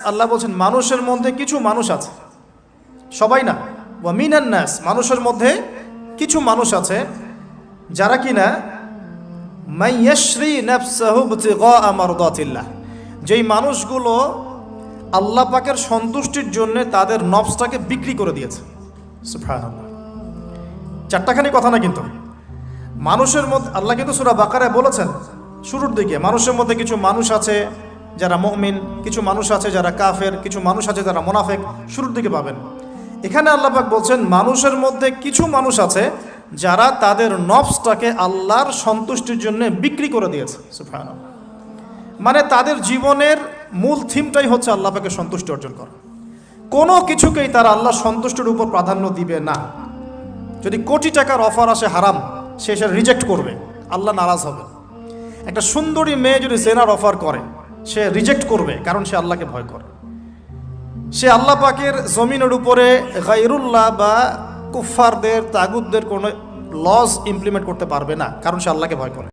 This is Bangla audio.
আল্লাহ বলছেন মানুষের মধ্যে কিছু মানুষ আছে, সবাই না, ওয়া মিনান নাস, মানুষের মধ্যে কিছু মানুষ আছে যারা কিনা মাইয়াশরি নাফসাহু ইবতিগা মারদাতিল্লাহ, যেই মানুষগুলো আল্লাহ পাকের সন্তুষ্টির জন্য তাদের নফসটাকে বিক্রি করে দিয়েছে। সুবহানাল্লাহ, চারটাখানি কথা না, কিন্তু মানুষের মধ্যে আল্লাহ কিন্তু সূরা বাকারায় বলেছেন শুরুর দিকে, মানুষের মধ্যে কিছু মানুষ আছে যারা মুমিন, কিছু মানুষ আছে যারা কাফের, কিছু মানুষ আছে যারা মুনাফিক, শুরুর দিকে পাবেন। এখানে আল্লাহ পাক বলছেন মানুষের মধ্যে কিছু মানুষ আছে যারা তাদের নফসটাকে আল্লাহর সন্তুষ্টির জন্য বিক্রি করে দিয়েছে। সুবহানাল্লাহ, মানে তাদের জীবনের মূল থিমটাই হচ্ছে আল্লাহ পাকের সন্তুষ্টি অর্জন করা। কোনো কিছুকেই তারা আল্লাহ সন্তুষ্টির উপর প্রাধান্য দিবে না। যদি কোটি টাকার অফার আসে হারাম, সে সেটা রিজেক্ট করবে, আল্লাহ নারাজ হবে। একটা সুন্দরী মেয়ে যদি জেনার অফার করে, সে রিজেক্ট করবে, কারণ সে আল্লাহকে ভয় করে। সে আল্লাহ পাকের জমিনের উপরে গায়রুল্লাহ বা কুফফারদের, তাগুতদের কোনো লজ ইমপ্লিমেন্ট করতে পারবে না, কারণ সে আল্লাহকে ভয় করে।